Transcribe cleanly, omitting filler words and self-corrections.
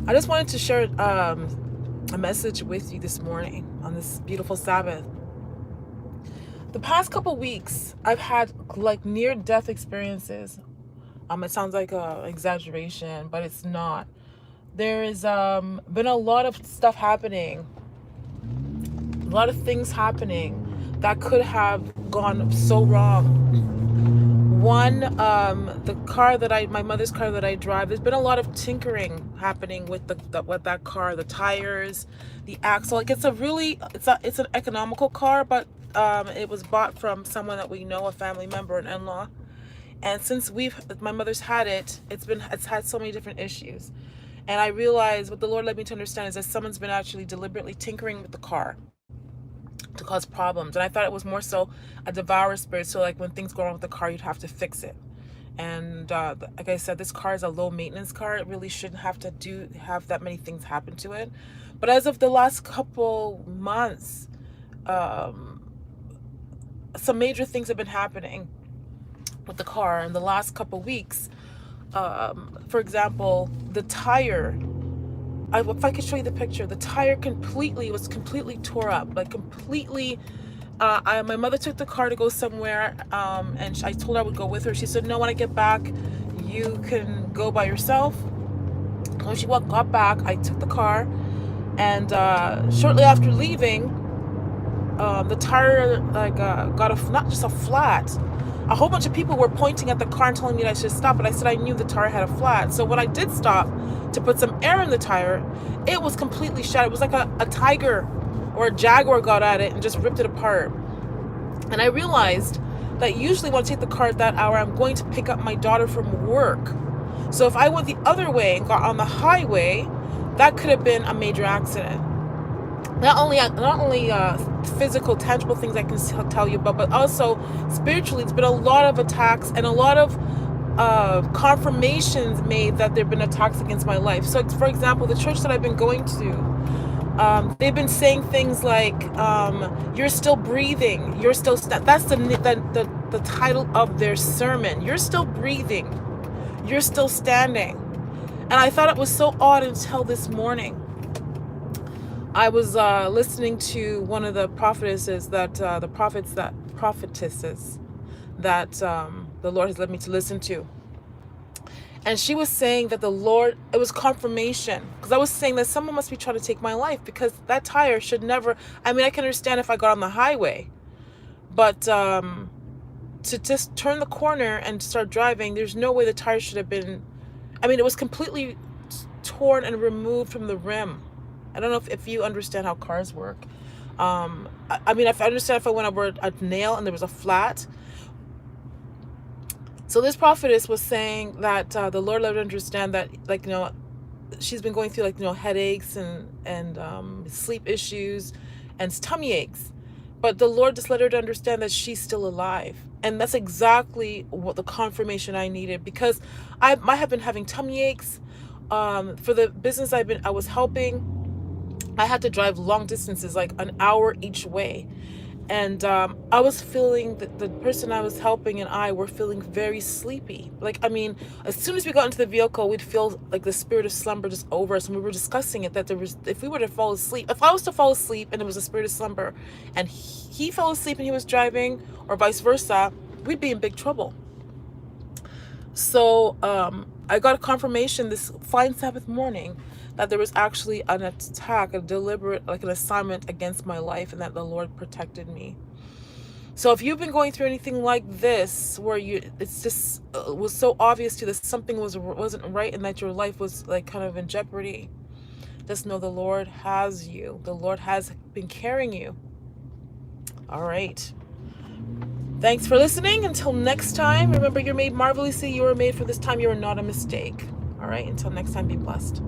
I just wanted to share a message with you this morning on this beautiful Sabbath. The past couple weeks, I've had like near-death experiences. It sounds like a exaggeration, but it's not. There has been a lot of stuff happening, a lot of things happening that could have gone so wrong. One, the car that my mother's car that I drive, there's been a lot of tinkering happening with with that car, the tires, the axle. Like it's an economical car, but it was bought from someone that we know, a family member, an in-law. And since my mother's had it, it's had so many different issues. And I realized what the Lord led me to understand is that someone's been actually deliberately tinkering with the car to cause problems. And I thought it was more so a devourer spirit. So like when things go wrong with the car, you'd have to fix it. And like I said, this car is a low maintenance car. It really shouldn't have that many things happen to it. But as of the last couple months, some major things have been happening with the car in the last couple weeks. For example, the tire, if I could show you the picture, the tire was completely tore up, like completely. My mother took the car to go somewhere, and I told her I would go with her. She said, no, when I get back, you can go by yourself. When she got back, I took the car, and shortly after leaving, the tire got not just a flat. A whole bunch of people were pointing at the car and telling me that I should stop, but I said I knew the tire had a flat. So when I did stop to put some air in the tire, it was completely shattered. It was like a tiger or a jaguar got at it and just ripped it apart. And I realized that usually when I take the car at that hour, I'm going to pick up my daughter from work. So if I went the other way and got on the highway, that could have been a major accident. Not only physical, tangible things I can tell you about, but also spiritually, it's been a lot of attacks and a lot of confirmations made that there have been attacks against my life. So, for example, the church that I've been going to, they've been saying things like, "You're still breathing. You're still." That's the title of their sermon. You're still breathing. You're still standing. And I thought it was so odd until this morning. I was listening to one of the prophetesses that the Lord has led me to listen to, and she was saying that it was confirmation, because I was saying that someone must be trying to take my life, because that tire should never. I mean, I can understand if I got on the highway, but to just turn the corner and start driving, there's no way the tire should have been. I mean, it was completely torn and removed from the rim. I don't know if you understand how cars work. I mean, I understand if I went over a nail and there was a flat. So this prophetess was saying that the Lord let her understand that, like, she's been going through, like, headaches and sleep issues and tummy aches. But the Lord just let her to understand that she's still alive. And that's exactly what the confirmation I needed, because I have been having tummy aches. For the business I was helping, I had to drive long distances, like an hour each way. And I was feeling that the person I was helping and I were feeling very sleepy. Like, I mean, as soon as we got into the vehicle, we'd feel like the spirit of slumber just over us. And we were discussing it, that if we were to fall asleep, if I was to fall asleep and it was a spirit of slumber and he fell asleep and he was driving, or vice versa, we'd be in big trouble. So I got a confirmation this fine Sabbath morning that there was actually an attack, a deliberate, like an assignment against my life, and that the Lord protected me. So if you've been going through anything like this, where it's just was so obvious to you that something wasn't right and that your life was like kind of in jeopardy, just know the Lord has you. The Lord has been carrying you. All right. Thanks for listening. Until next time, remember, you're made marvelously. You were made for this time. You are not a mistake. All right. Until next time, be blessed.